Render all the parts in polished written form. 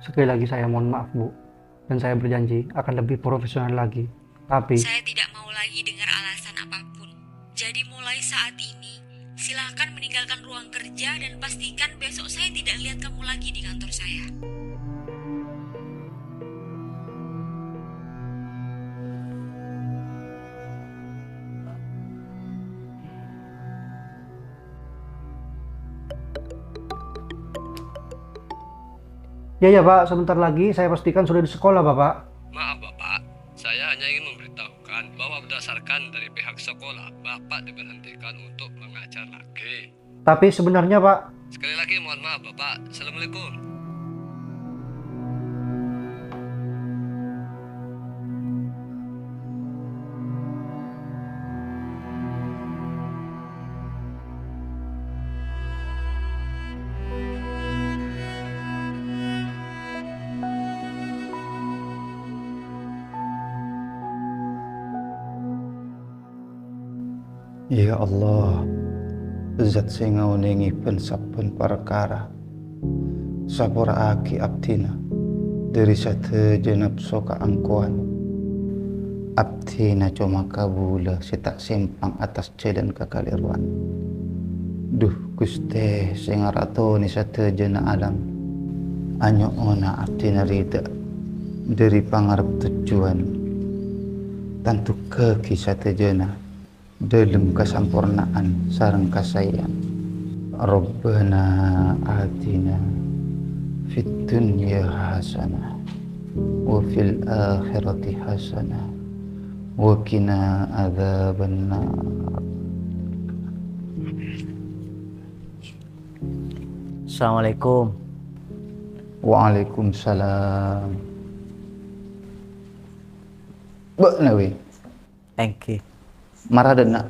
Sekali lagi saya mohon maaf, Bu. Dan saya berjanji akan lebih profesional lagi. Tapi, Saya tidak mau lagi dengar alasan apapun. Jadi mulai saat ini, silahkan meninggalkan ruang kerja dan pastikan besok saya tidak lihat kamu lagi di kantor saya. ya Pak, sebentar lagi saya pastikan sudah di sekolah Bapak. Maaf Bapak, saya hanya ingin memberitahukan bahwa berdasarkan dari pihak sekolah, Bapak diberhentikan untuk mengajar lagi. Tapi sebenarnya Pak, Sekali lagi mohon maaf Bapak. Assalamualaikum. Ya Allah, zat sing ngaunengi saben perkara. Sapura aki abdina dari satejenap soka angkuan. Abdina cuma kabula tak simpang atas jalan kekaliruan. Duh Guste sing ngaratoni satejena alam. Anyo ona abdina rida dari pangarep tujuan. Tentu keki satejena dalam kesampurnaan sareng kasayang. Rabbana atina fid dunya hasanah wa fil akhirati hasanah wa qina adzabannar. Assalamualaikum. Waalaikumsalam. Bek nawi Engki. maradena.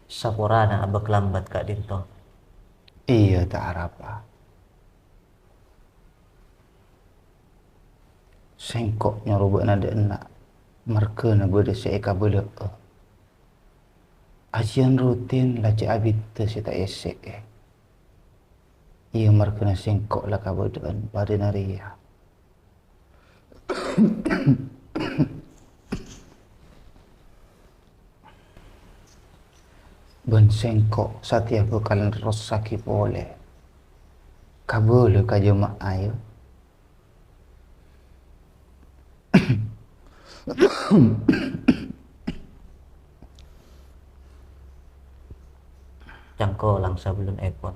Sapurana abek lambat Kak Dinto. Iya tak apa. Sengkok nyorobak nada enak. Mereka na beda seeka bela. Ajian rutin lah cik abit si tak esek. Ia mereka na sengkok lah kabadaan pada naria. Ben sengkok setiap bekalan rosaki boleh. Kabul ka jemaah ayo. Jangko lang sebelum epon.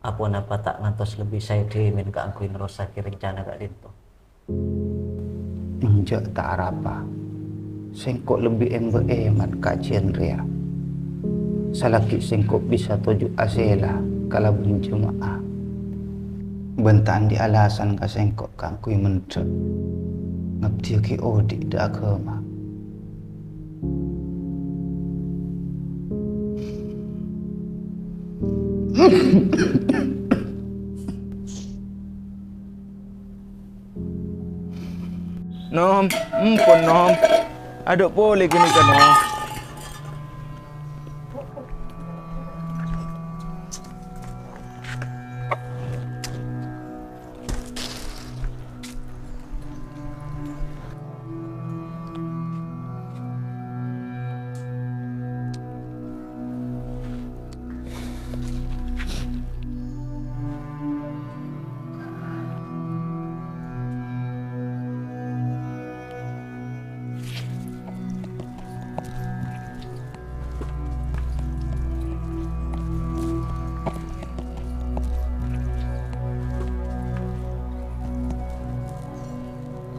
Apa napa tak ngantos lebih saya dimin ke angkuin rosaki rencana Kak Dinto. Menjak tak apa. Sengkok lebih eman kajian ria. Salaki sengkok bisa tuju asela kalau berjemaah. Bentaan di alasan ka sengkok kangkui mentrek. Ngabdi ki odik da agama. Nom, pun nom. Aduk boleh gini kan nom.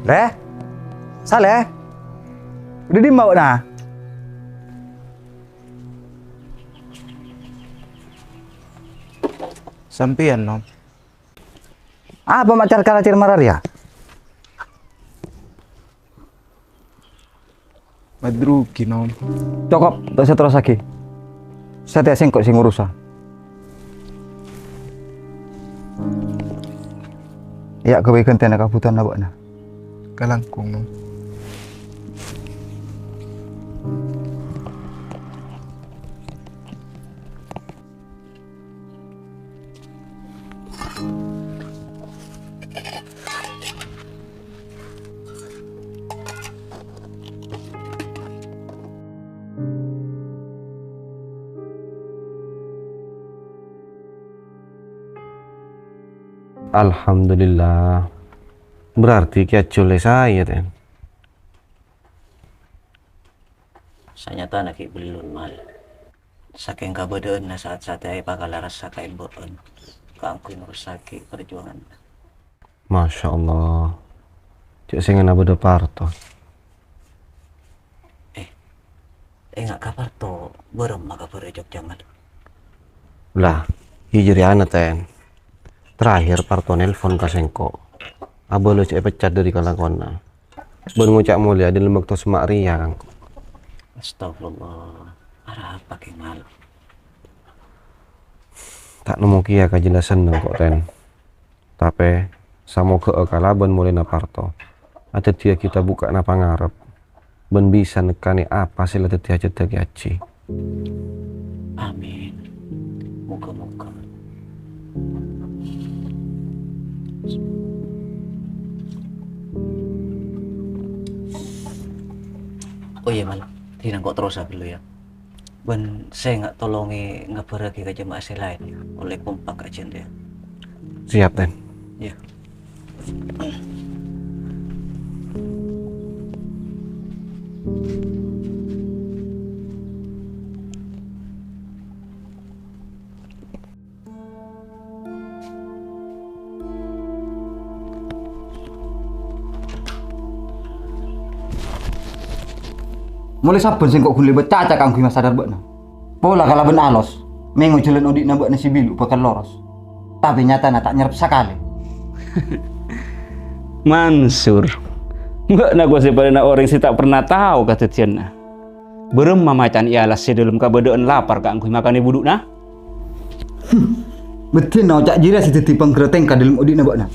Leh, Saleh, udah dibawa nah. Sampian nom. Apa macar karacir mararia? Madruki nom. Cokop, tak saya terus lagi. Saya tak sengkok sing urusan. Ya kebaikan tena kabutan na na. Kalangkung nom. Alhamdulillah. Berarti kiacule saya ten. Saya nyata nak belum mal. Saking kabedaan na saat ay pagalaras sa kaimboon. Kaangkoy narusaki perjuangan. Masya Allah. Cik saya ngena beda parto. Enggak kabar to, berem maka perejok jaman. Lah, hijri anak ten. Terakhir parto nelpon ka sengko. Abo lo cek pecat dari kalangkona. Ben ngucak mulia di lembak to semak ria kangko. Astagfirullah. Arah apa kemal? Tak nemu kia kajelasan nang kok ten. Tapi samo ke kalaban mulai na parto. Ada dia kita buka na pangarep. Ben bisa nekani apa sila tetia cedak aci. Amin. Muka-muka. Oh iya mal, tinang kok terus dulu ya. Ben saya nggak tolongi ngepergi ke jemaah saya lain oleh kompak aja dia. Siap ten. Ya. Mulai sabun sing kok gule becacak kanggo mas sadar bekna. Pola kala ben alos, mengo jalan odik na bekna si bilu bakal loros. Tapi nyata na tak nyerep sekali. Mansur, enggak na gua pada na orang sih tak pernah tahu kata Tiana. Berem macan ialas si dalam kabedaan lapar kanggo makan ibu na. Betul na cak jira si titi penggereteng ka dalam odik na bekna.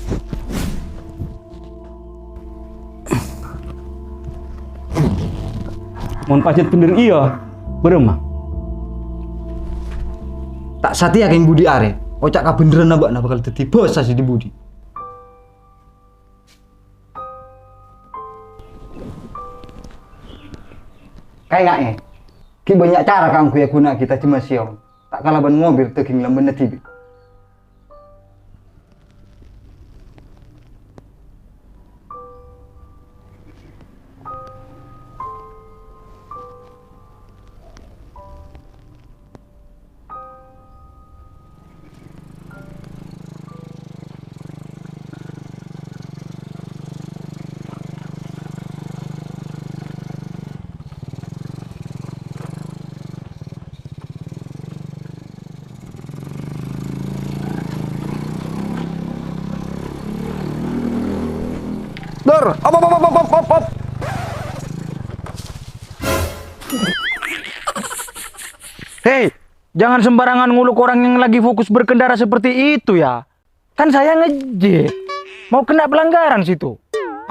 Mon pacet bener iya, berem mah. Tak sati yakin budi are, ocak ka beneran na bekna bakal dadi bos sasi di budi. Kayaknya, ki banyak cara kanggo ya guna kita cuma siom. Tak kalah ban mobil teging lamben na tibi. Dor, op. Hei, jangan sembarangan nguluk orang yang lagi fokus berkendara seperti itu ya. Kan saya ngejek. Mau kena pelanggaran situ.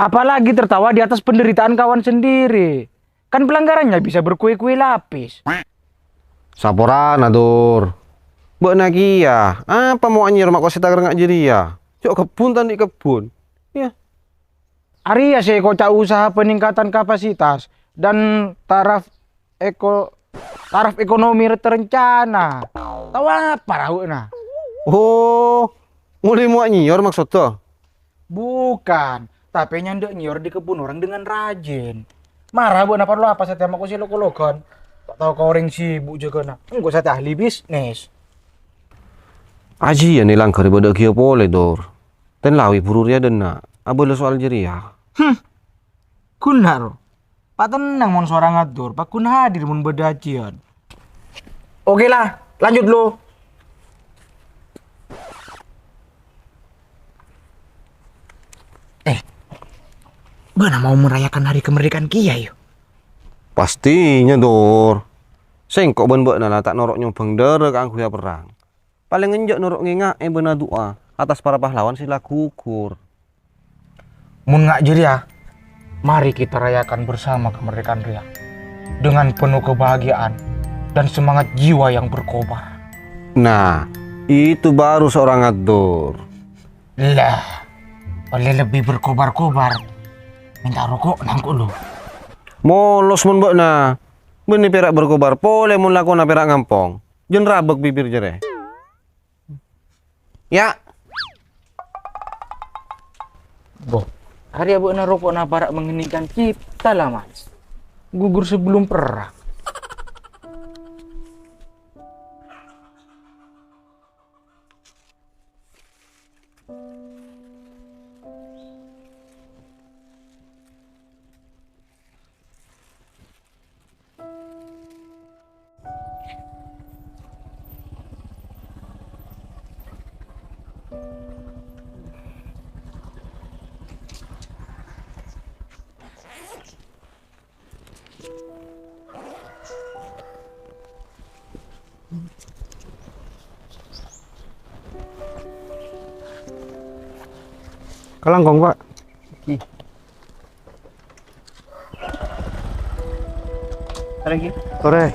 Apalagi tertawa di atas penderitaan kawan sendiri. Kan pelanggarannya bisa berkue-kue lapis. Saporan adur. Mbak Nagia, apa mau anjir mak kosita gerengak jadi ya? Cok kebun tadi kebun. Ya. Arya sih kocak usaha peningkatan kapasitas dan taraf ekonomi terencana. Tahu apa rauna? Oh, mulai mau nyior maksudnya? Bukan, tapi nyandek nyior di kebun orang dengan rajin. Marah bu, napa lo apa setiap aku sih lokan? Tak tahu kau orang sibuk juga nak. Enggak saya ahli bisnis. Aji ya nilang kari pada kia boleh dor. Ten lawi bururia dan nak. Abah soal jeria. Kunar. Pak tenang mon suara ngatur, Pak kun hadir mon bedacian. Oke lah, lanjut lo. Mana mau merayakan hari kemerdekaan Kia yuk? Pastinya dor. Sengkok ben mbak nala tak norok nyobang dere kangku ya perang. Paling ngenjak norok ngengak bena doa. atas para pahlawan sila gugur. Mun ngak jeria, mari kita rayakan bersama kemerdekaan Ria dengan penuh kebahagiaan dan semangat jiwa yang berkobar. Nah, itu baru seorang adur. Lah, oleh lebih berkobar-kobar, minta rokok nangkuk lu. Molos mun mbok na. Beni perak berkobar, pole mun lakona perak ngampong. Jen rabek bibir jere. Ya. Boh, hari abu na rokok na parak mengeningkan cipta lah mas. Gugur sebelum perang. Kalangkong, Pak. Lagi? Sore.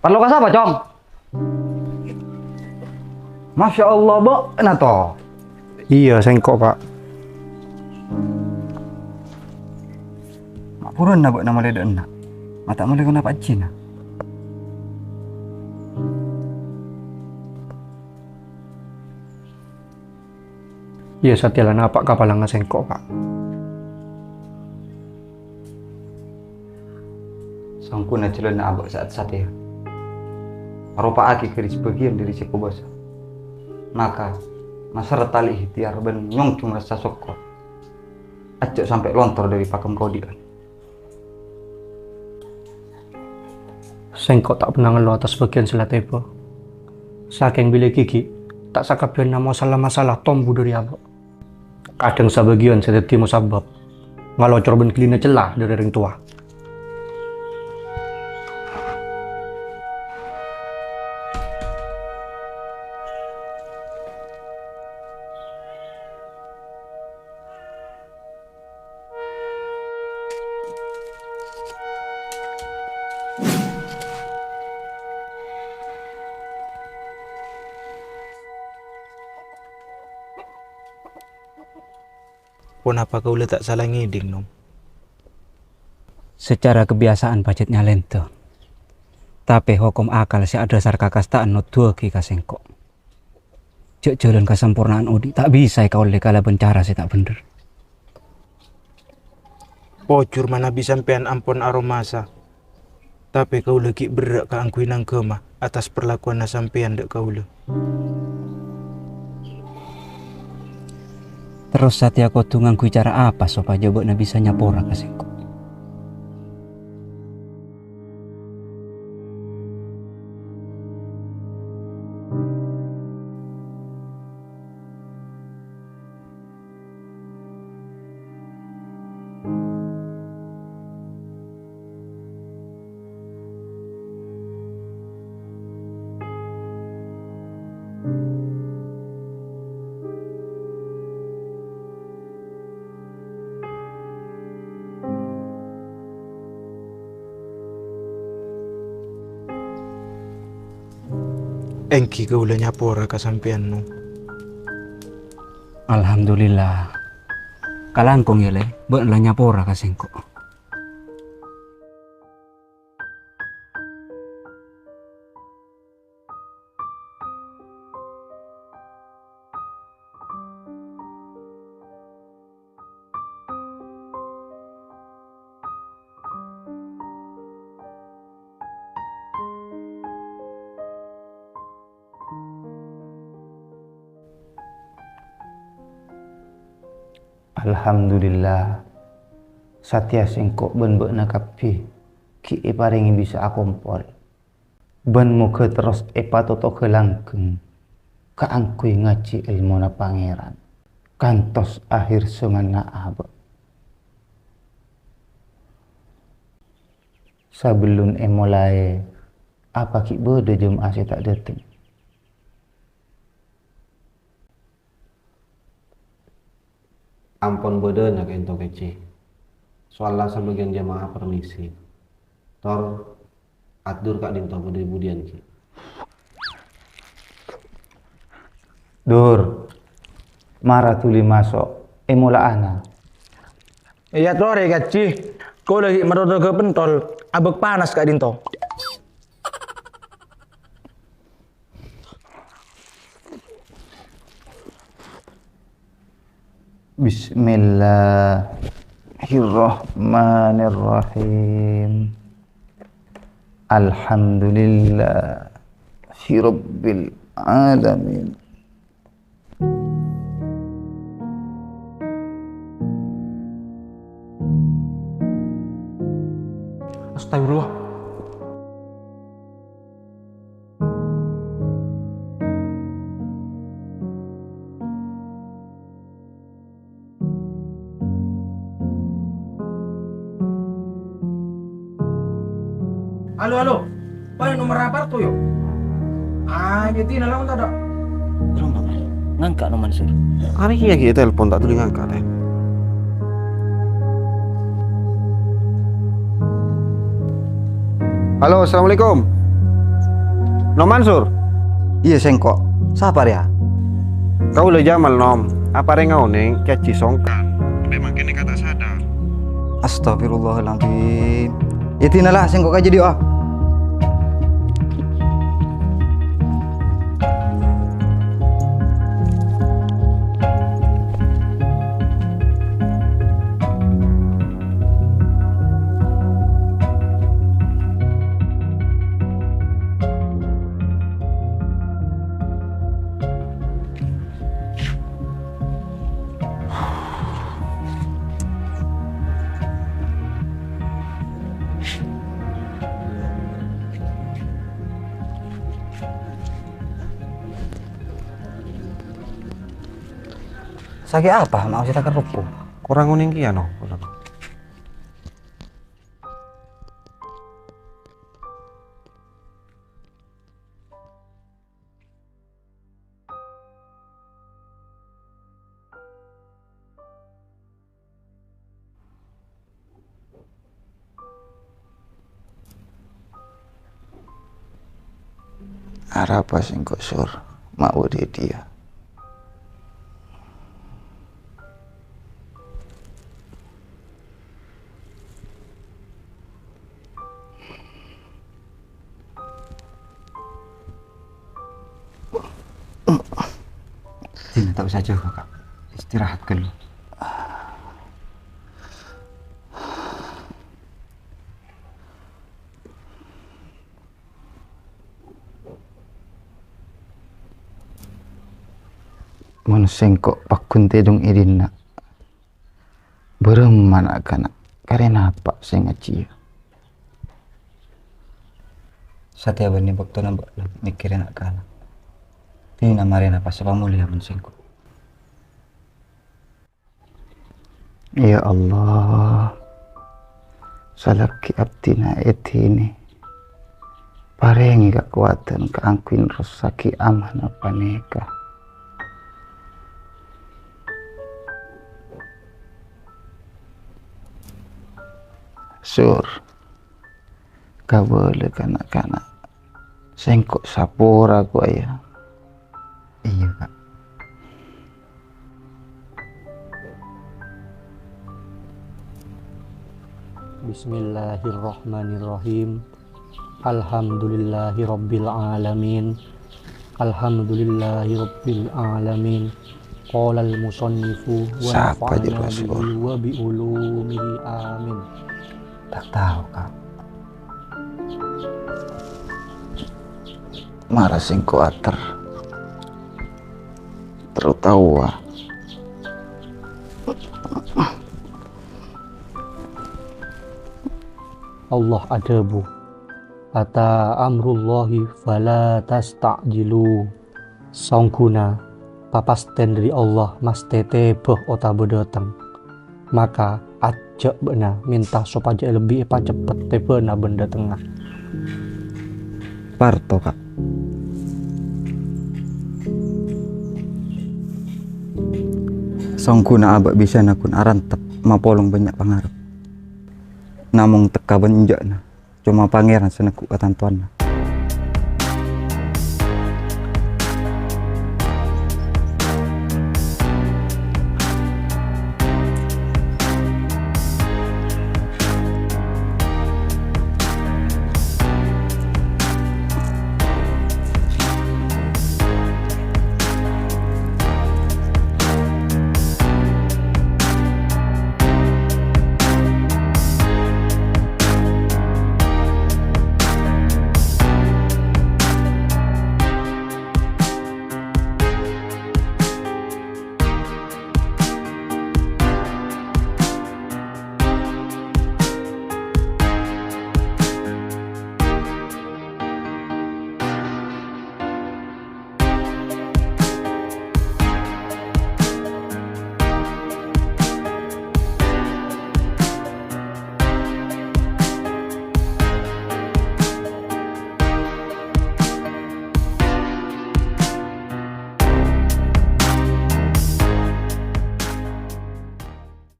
Perlu kas apa, Cong? Masya Allah, Bok. Nah, toh. Iya, sengkok, Pak. Mak purun na, Bok, nama leda enak. Mata mulai kena Pak Cina. Iya, satialan apa kapalang sengkok, Pak. Sangkuna celana abak saat ya. Rupa aki keris bagian dari seko basa. Maka masyarakat tali ikhtiar ben nyongcung rasa sokot. Acok sampai lontor dari pakem kodian. Sengkok tak pernah ngeluh atas bagian selatebo. Saking bila gigi, tak sakabian nama masalah-masalah tombu dari abak. Kadang sebagian saya tetimu sabab. Ngalocor ben kelina celah dari ring tua. Kenapa kau tak salah ngiding, Nom? Secara kebiasaan budgetnya lento. Tapi hukum akal si ada dasar kakastaan not dua ki kasengkok. Jek jalan kesempurnaan odi tak bisa kau lekala bencara si tak bener. Pocur mana bisa sampean ampun aromasa. Tapi kau lagi berak ke angkuin nang kemah atas perlakuan na sampean dek kau le. Terus saat aku tungang ku cara apa supaya buat bisa nyapora kasengkok. Engki kau le nyapora ka sampean, Nom. Alhamdulillah. Kalangkong ya le, buat lah nyapora kasengkok. Alhamdulillah, Satya singkok ben na kapi ki paringi bisa akompol. Ben muka terus toto kelangkeng ka angkui ngaji ilmu na pangeran. Kantos akhir semana aba. Sebelum mulai apa ki bode jom ase tak dateng. Ampun bedanya ento kece. Soalnya sebagian jamaah permisi. Tor atur kak dinto bede budian ki. Dur, marah tuli masuk, mula ana. Iya tore gaci. Kau lagi merodo ke pentol, abek panas kak Dinto. Bismillahirrahmanirrahim. Alhamdulillahi rabbil alamin. Astagfirullah. Halo. Paling nomor apa tuh yo? Jadi nalang tak ada. Terus Mal, ngangkat no Mansur. Hari ya kita telepon tak tuli ngangkat deh. Halo, assalamualaikum. Nom Mansur. Iya sengkok. Sabar ya. Kau le Jamal nom. Apa rengau neng keci songkan. Memang kini kata sadar. Astagfirullahaladzim. Itinalah sengkok aja dia. Sakit apa? Mau ceritakan rupu. Kurang uning kia no. Arapa singkok sur, mau dia. Tidak tak usah jauh kakak. Istirahat dulu. Mun sengkok pakun tedung idinna. Bereman akana. Karena apa sing ngaji. Satya bani bakto nambak mikirin akala. Tina marina pas mulia mun sengkok. Ya Allah. Salaki abdina etini. Parengi kekuatan keangkuin rusaki amanah paneka. Sur, gak boleh kanak-kanak. Sengkok sapora ku ayah. Iya kak. Bismillahirrahmanirrahim. Alhamdulillahirabbil alamin. Alhamdulillahirabbil alamin. Qala al-musannifu wa nafa'ana bihi wa bi ulumihi amin. Tak tahu kak. Marah singko ater. Terutawa. Allah adabu. Ata amrullahi fala tasta'jilu. Songkuna papasten dari Allah mas tete boh ota bedateng. Maka ajak bena minta sopaja lebih cepet tebe na benda tengah. Parto kak. Songkuna abak bisa nakun arantep mapolong banyak pangarep. Namung teka benjakna cuma pangeran seneku ketantuanna.